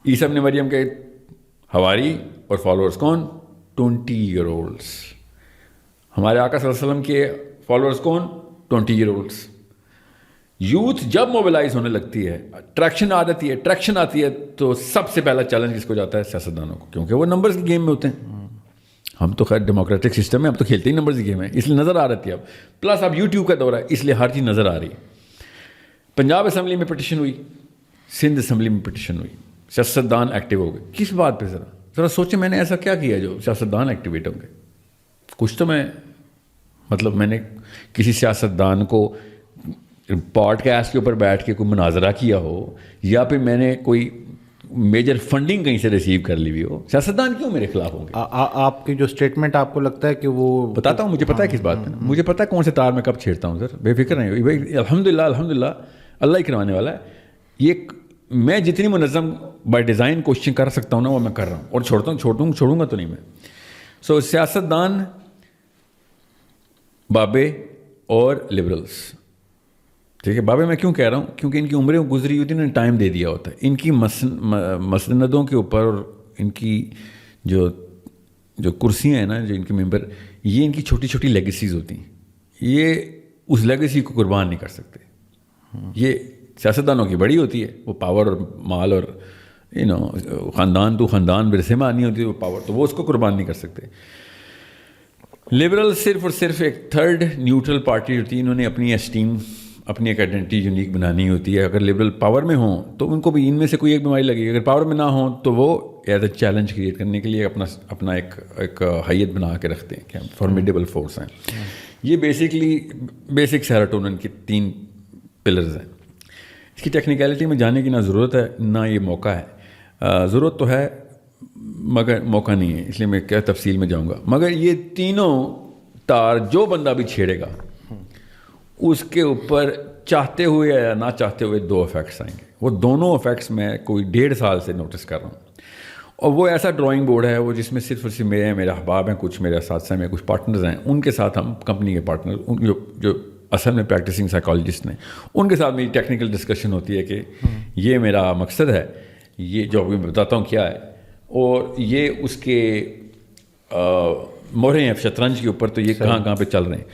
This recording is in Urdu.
عیسی ابن مریم کے حواری اور فالوورز کون؟ 20 ایئر اولڈس. ہمارے آقا صلی اللہ علیہ وسلم کے فالوورز کون؟ 20 ایئر اولڈس. یوتھ جب موبلائز ہونے لگتی ہے, ٹریکشن آتی ہے تو سب سے پہلا چیلنج کس کو جاتا ہے؟ سیاستدانوں کو, کیونکہ وہ نمبرز کی گیم میں ہوتے ہیں. ہم تو خیر ڈیموکریٹک سسٹم ہے, ہم تو کھیلتے ہی نمبرز کی گیم ہے, اس لیے نظر آ رہی ہے. اب پلس اب یوٹیوب کا دور ہے, اس لیے ہر چیز نظر آ رہی ہے. پنجاب اسمبلی میں پٹیشن ہوئی, سندھ اسمبلی میں پٹیشن ہوئی, سیاستدان ایکٹیو ہو گئے. کس بات پہ؟ ذرا سوچیں, میں نے ایسا کیا کیا جو سیاستدان ایکٹیویٹ ہوں گے؟ کچھ تو میں نے کسی سیاستدان کو پوڈ کاسٹ کے اوپر بیٹھ کے کوئی مناظرہ کیا ہو, یا پھر میں نے کوئی میجر فنڈنگ کہیں سے ریسیو کر لی ہوئی ہو. سیاستدان کیوں میرے خلاف ہوں گے؟ آپ کی جو اسٹیٹمنٹ آپ کو لگتا ہے کہ وہ بتاتا ہوں, مجھے پتا ہے کس بات میں, مجھے پتا ہے کون سے تار میں کب چھیڑتا ہوں. سر بے فکر نہیں بھائی, الحمدللہ اللہ ہی کروانے والا ہے. یہ میں جتنی منظم بائی ڈیزائن کوششیں کر سکتا ہوں نا, وہ میں کر رہا ہوں, اور چھوڑوں گا تو نہیں میں. سو سیاستدان بابے اور لبرلس, ٹھیک ہے. بابے میں کیوں کہہ رہا ہوں؟ کیونکہ ان کی عمریں گزری ہوتی ہیں, انہوں نے ٹائم دے دیا ہوتا ہے. ان کی مسندوں کے اوپر اور ان کی جو کرسیاں ہیں نا, جو ان کے ممبر, یہ ان کی چھوٹی چھوٹی لیگیسیز ہوتی ہیں. یہ اس لیگیسی کو قربان نہیں کر سکتے. یہ سیاستدانوں کی بڑی ہوتی ہے, وہ پاور اور مال اور خاندان تو خاندان ورثے میں آنی ہوتی ہے وہ پاور, تو وہ اس کو قربان نہیں کر سکتے. لبرل صرف اور صرف ایک تھرڈ نیوٹرل پارٹی ہوتی ہے. انہوں نے اپنی اسٹیم, اپنی ایک آئیڈینٹی یونیک بنانی ہوتی ہے. اگر لبرل پاور میں ہوں تو ان کو بھی ان میں سے کوئی ایک بیماری لگے گی. اگر پاور میں نہ ہوں تو وہ ایز اے چیلنج کریٹ کرنے کے لیے اپنا ایک حیت بنا کے رکھتے ہیں کہ ہم فارمیڈیبل فورس ہیں. یہ بیسک سیروٹونن کی 3 پلرز ہیں. اس کی ٹیکنیکلٹی میں جانے کی نہ ضرورت ہے نہ یہ موقع ہے. ضرورت تو ہے مگر موقع نہیں ہے, اس لیے میں کیا تفصیل میں جاؤں گا. مگر یہ تینوں تار جو بندہ بھی چھیڑے گا اس کے اوپر چاہتے ہوئے یا نہ چاہتے ہوئے 2 افیکٹس آئیں گے. وہ دونوں افیکٹس میں کوئی 1.5 سال سے نوٹس کر رہا ہوں. اور وہ ایسا ڈرائنگ بورڈ ہے وہ جس میں صرف اور صرف میرے احباب ہیں, کچھ میرے اساتذہ میں, کچھ پارٹنرز ہیں. ان کے ساتھ ہم کمپنی کے پارٹنر جو اصل میں پریکٹسنگ سائیکالوجسٹ ہیں, ان کے ساتھ میری ٹیکنیکل ڈسکشن ہوتی ہے کہ یہ میرا مقصد ہے, یہ جو میں بتاتا ہوں کیا ہے, اور یہ اس کے موریں ہیں شطرنج کے اوپر, تو یہ کہاں پہ چل رہے ہیں.